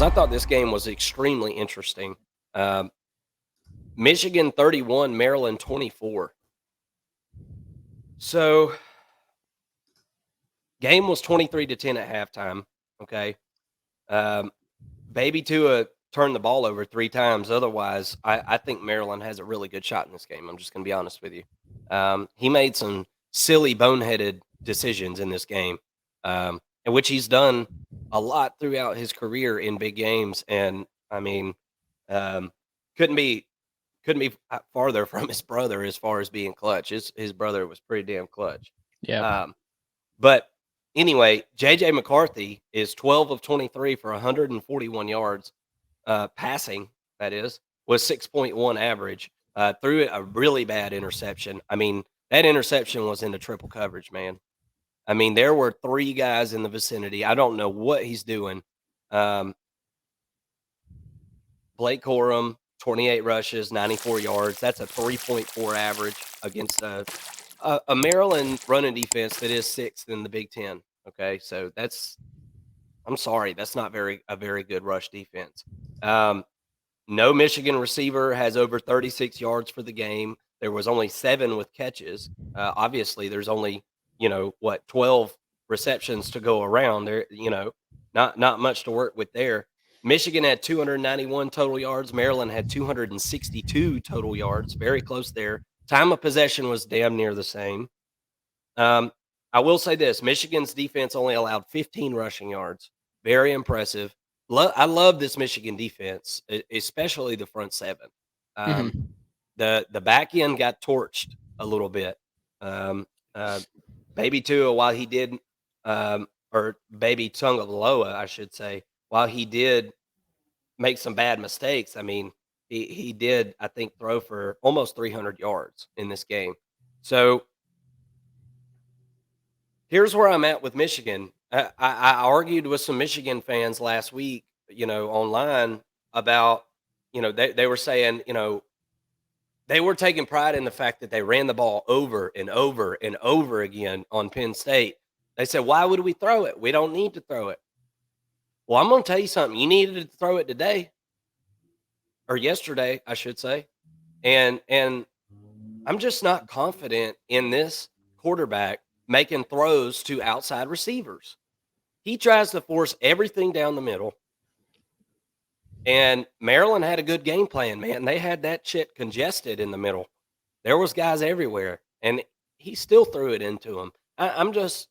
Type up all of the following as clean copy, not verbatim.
because I thought this game was extremely interesting. Um, Michigan 31, Maryland 24. So game was 23-10 at halftime. Okay. Um, Baby Tua turned the ball over 3 times. Otherwise, I think Maryland has a really good shot in this game. I'm just going to be honest with you. He made some silly, boneheaded decisions in this game, in which he's done a lot throughout his career in big games. And I mean, um, couldn't be farther from his brother as far as being clutch. His brother was pretty damn clutch. Yeah. Um, but anyway, JJ McCarthy is 12 of 23 for 141 yards passing, that is, was 6.1 average. Threw a really bad interception. I mean, that interception was into triple coverage, man. I mean, there were 3 guys in the vicinity. I don't know what he's doing. Um, Blake Corum, 28 rushes, 94 yards. That's a 3.4 average against a Maryland running defense that is 6th in the Big Ten. Okay, so I'm sorry, that's not a very good rush defense. No Michigan receiver has over 36 yards for the game. There was only 7 with catches. Obviously, there's only 12 receptions to go around. There, not much to work with there. Michigan had 291 total yards. Maryland had 262 total yards. Very close there. Time of possession was damn near the same. I will say this: Michigan's defense only allowed 15 rushing yards. Very impressive. I love this Michigan defense, especially the front 7. Um, Mhm. the back end got torched a little bit. Um, uh, Baby Tua, while he did, or Baby Tungaloa, I should say, while he did make some bad mistakes, I mean, he did, I think, throw for almost 300 yards in this game. So here's where I'm at with Michigan. I argued with some Michigan fans last week, online about, they were saying, they were taking pride in the fact that they ran the ball over and over and over again on Penn State. They said, why would we throw it? We don't need to throw it. Well, I'm going to tell you something. You needed to throw it today or yesterday, I should say. And I'm just not confident in this quarterback making throws to outside receivers. He tries to force everything down the middle. And Maryland had a good game plan, man. They had that shit congested in the middle. There was guys everywhere, and he still threw it into them. I'm just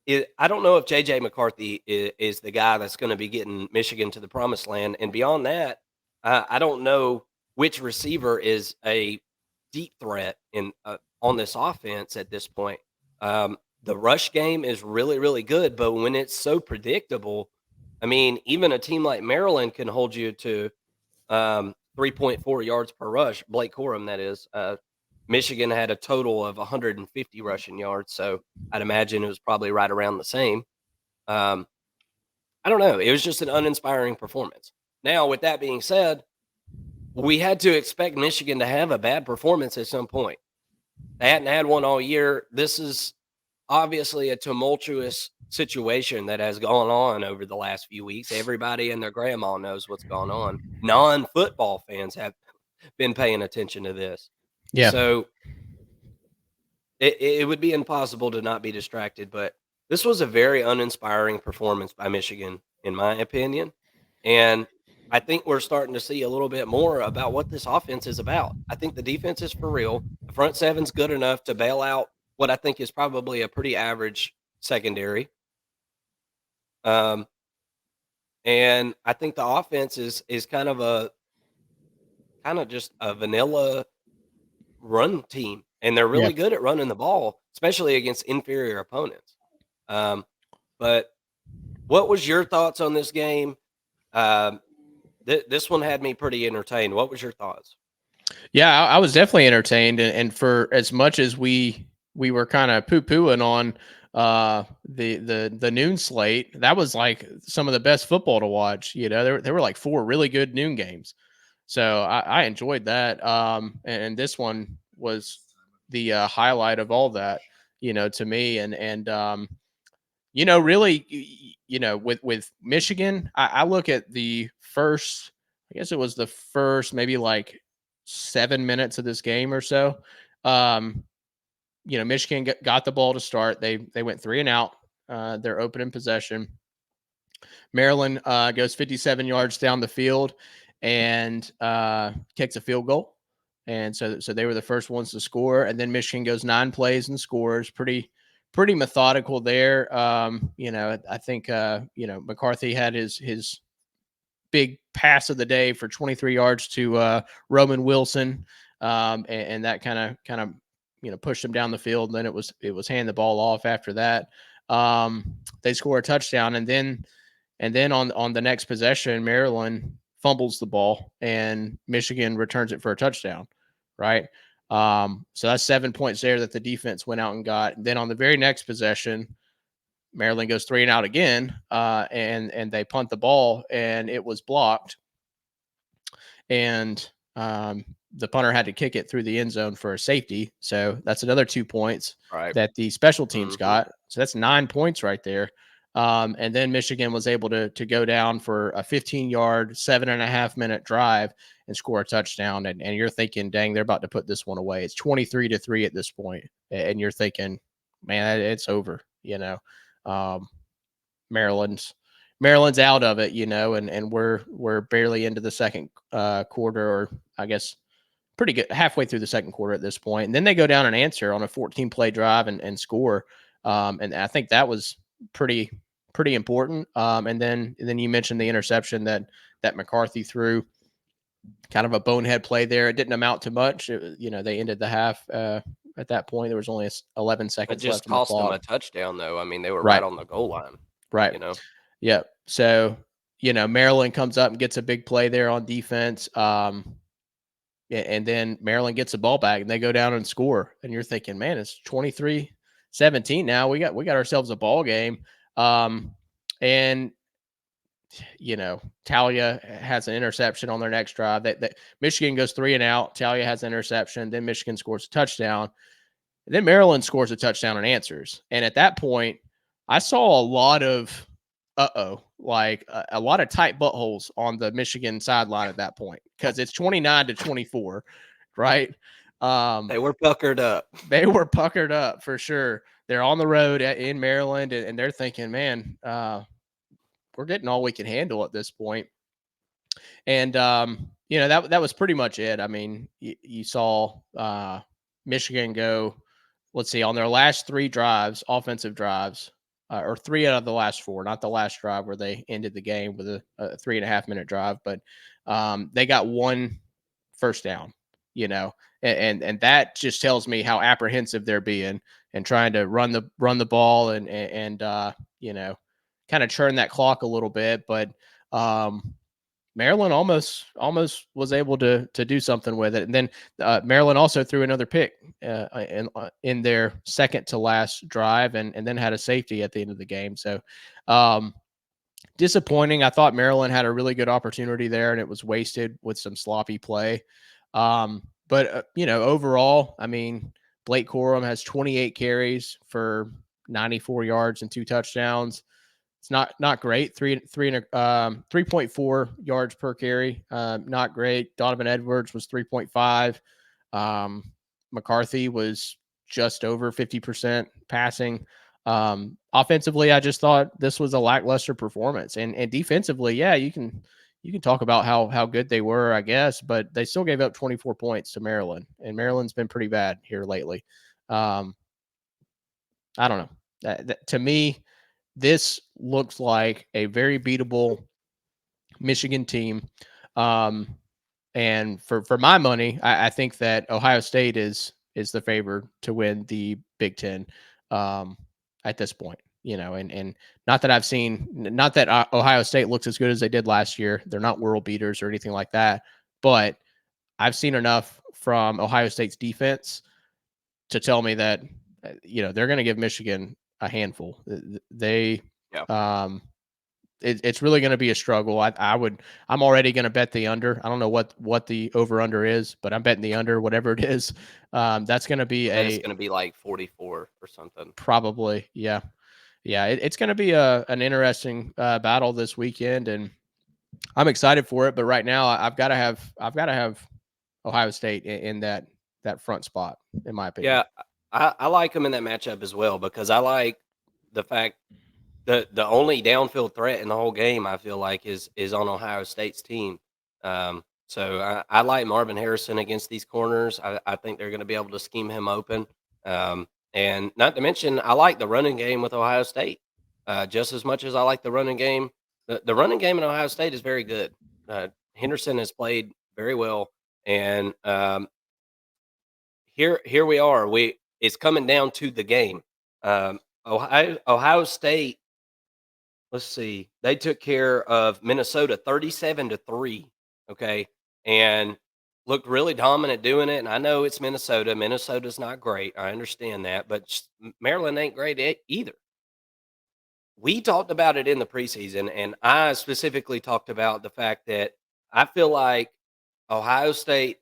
I don't know if JJ McCarthy is the guy that's going to be getting Michigan to the promised land. And beyond that, I don't know which receiver is a deep threat in on this offense at this point. The rush game is really, really good, but when it's so predictable, I mean, even a team like Maryland can hold you to 3.4 yards per rush. Blake Corum, that is. Michigan had a total of 150 rushing yards, so I'd imagine it was probably right around the same. Um, I don't know. It was just an uninspiring performance. Now, with that being said, we had to expect Michigan to have a bad performance at some point. They hadn't had one all year. This is obviously a tumultuous situation that has gone on over the last few weeks. Everybody and their grandma knows what's going on. Non-football fans have been paying attention to this. Yeah. So it would be impossible to not be distracted, but this was a very uninspiring performance by Michigan, in my opinion. And I think we're starting to see a little bit more about what this offense is about. I think the defense is for real. The front seven's good enough to bail out what I think is probably a pretty average secondary. Um, and I think the offense is kind of just a vanilla run team, and they're Yeah. really good at running the ball, especially against inferior opponents. Um, but what was your thoughts on this game? Um, this one had me pretty entertained. What was your thoughts? Yeah, I was definitely entertained, and for as much as we were kind of poo pooing on the noon slate, that was like some of the best football to watch. There were like 4 really good noon games, so I enjoyed that. And this one was the highlight of all that, to me, and Really, with Michigan, I look at the first, I guess it was the first maybe like 7 minutes of this game or so. Um, Michigan got the ball to start. They went 3-and-out. Their opening possession. Maryland goes 57 yards down the field and kicks a field goal. And so they were the first ones to score. And then Michigan goes 9 plays and scores. Pretty methodical there. I think McCarthy had his big pass of the day for 23 yards to Roman Wilson, and that kind of pushed him down the field. And then it was hand the ball off after that. They score a touchdown, and then on the next possession, Maryland fumbles the ball and Michigan returns it for a touchdown, right? So that's 7 points there that the defense went out and got. And then on the very next possession, Maryland goes 3-and-out again, and they punt the ball, and it was blocked. And the punter had to kick it through the end zone for a safety. So that's another 2 points that the special teams got. So that's 9 points right there. And then Michigan was able to go down for a 15-yard, 7.5-minute drive and score a touchdown. And you're thinking, dang, they're about to put this one away. It's 23-3 at this point. And you're thinking, man, it's over, Maryland's out of it, and we're barely into the second quarter, or I guess pretty good halfway through the second quarter at this point. And then they go down and answer on a 14-play drive and score. And I think that was pretty important. And then you mentioned the interception that McCarthy threw, kind of a bonehead play there. It didn't amount to much. They ended the half at that point. There was only 11 seconds left. It just cost them a touchdown, though. I mean, they were right right on the goal line. Right. Yeah. So, Maryland comes up and gets a big play there on defense. And then Maryland gets the ball back and they go down and score. And you're thinking, man, it's 23-17 now. We got ourselves a ball game. And Talia has an interception on their next drive. That Michigan goes 3-and-out. Talia has an interception. Then Michigan scores a touchdown. And then Maryland scores a touchdown and answers. And at that point, I saw a lot of like a lot of tight buttholes on the Michigan sideline at that point, because it's 29-24, right? They were puckered up. They were puckered up for sure. They're on the road in Maryland, and they're thinking, man, we're getting all we can handle at this point. And that was pretty much it. I mean, you saw Michigan go, let's see, on their last 3 drives, offensive drives, or 3 out of the last 4, not the last drive where they ended the game with a 3.5-minute drive, but they got 1 first down, and that just tells me how apprehensive they're being and trying to run the ball and kind of churn that clock a little bit. But Maryland almost was able to do something with it. And then Maryland also threw another pick in their second to last drive, and then had a safety at the end of the game. So disappointing. I thought Maryland had a really good opportunity there, and it was wasted with some sloppy play. But overall, I mean, Blake Corum has 28 carries for 94 yards and 2 touchdowns. It's not great. 3.4 yards per carry. Not great. Donovan Edwards was 3.5. McCarthy was just over 50% passing. Offensively, I just thought this was a lackluster performance. And defensively, yeah, you can talk about how good they were, I guess, but they still gave up 24 points to Maryland, and Maryland's been pretty bad here lately. I don't know. To me, this looks like a very beatable Michigan team. And for my money, I think that Ohio State is the favorite to win the Big Ten at this point. And not that Ohio State looks as good as they did last year. They're not world beaters or anything like that. But I've seen enough from Ohio State's defense to tell me that, they're going to give Michigan a handful. It's really going to be a struggle. I'm already going to bet the under. I don't know what the over under is, but I'm betting the under, whatever it is. That's going to be it's going to be like 44 or something. Probably. Yeah. Yeah, it's going to be an interesting battle this weekend, and I'm excited for it. But right now, I've got to have Ohio State in that front spot, in my opinion. Yeah, I like them in that matchup as well because I like the fact the only downfield threat in the whole game I feel like is on Ohio State's team. So I like Marvin Harrison against these corners. I think they're going to be able to scheme him open. And not to mention, I like the running game with Ohio State just as much as I like the running game. The running game in Ohio State is very good. Henderson has played very well, and here we are. It's coming down to the game. Ohio State, let's see, they took care of Minnesota 37-3. Okay. And looked really dominant doing it. And I know it's Minnesota. Minnesota's not great. I understand that, but Maryland ain't great either. We talked about it in the preseason, and I specifically talked about the fact that I feel like Ohio State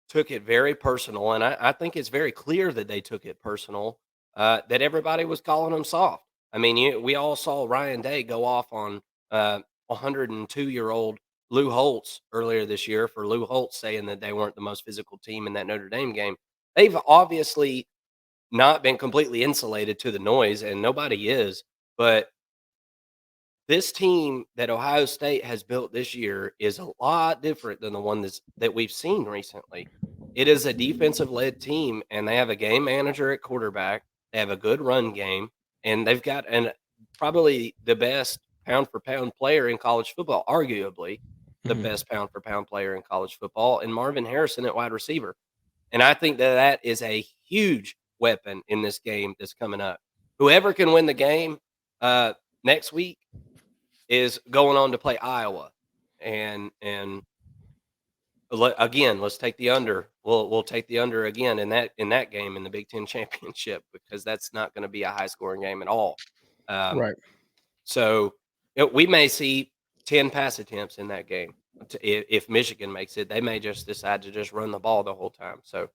took it very personal, and I think it's very clear that they took it personal, that everybody was calling them soft. I mean, we all saw Ryan Day go off on 102-year-old Lou Holtz earlier this year for Lou Holtz saying that they weren't the most physical team in that Notre Dame game. They've obviously not been completely insulated to the noise, and nobody is. But this team that Ohio State has built this year is a lot different than the one that we've seen recently. It is a defensive led team, and they have a game manager at quarterback. They have a good run game, and they've got probably the best pound for pound player in college football, arguably the Mhm. best pound for pound player in college football, and Marvin Harrison at wide receiver. And I think that is a huge weapon in this game that's coming up. Whoever can win the game next week is going on to play Iowa, and again, let's take the under. We'll take the under again in that game in the Big Ten championship because that's not going to be a high scoring game at all. Um, Right. so we may see 10 pass attempts in that game. If Michigan makes it, they may just decide to just run the ball the whole time. So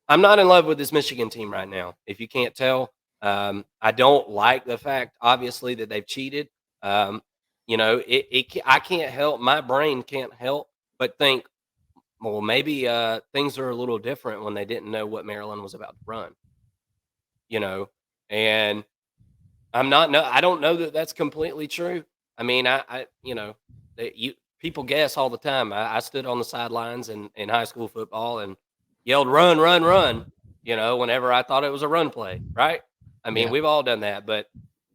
I'm not in love with this Michigan team right now. If you can't tell, I don't like the fact, obviously, that they've cheated. Um, I can't help. My brain can't help but think, well, maybe things are a little different when they didn't know what Maryland was about to run. You know, and I'm not. No, I don't know that that's completely true. I mean, that people guess all the time. I stood on the sidelines in high school football and yelled, "Run, run, run!" Whenever I thought it was a run play, right? I mean, Yeah. we've all done that, but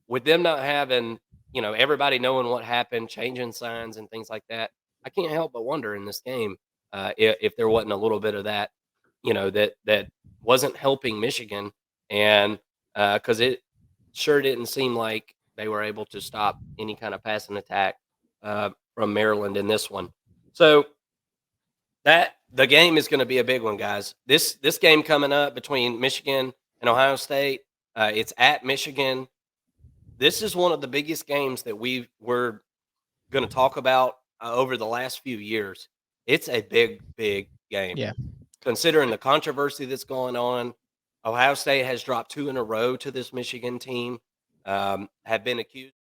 with them not having, everybody knowing what happened, changing signs and things like that, I can't help but wonder in this game if there wasn't a little bit of that, that wasn't helping Michigan, and because it sure didn't seem like they were able to stop any kind of passing attack from Maryland in this one. So that the game is going to be a big one, guys. This game coming up between Michigan and Ohio State. It's at Michigan. This is one of the biggest games that we're going to talk about over the last few years. It's a big, big game. Yeah. Considering the controversy that's going on, Ohio State has dropped 2 in a row to this Michigan team. Have been accused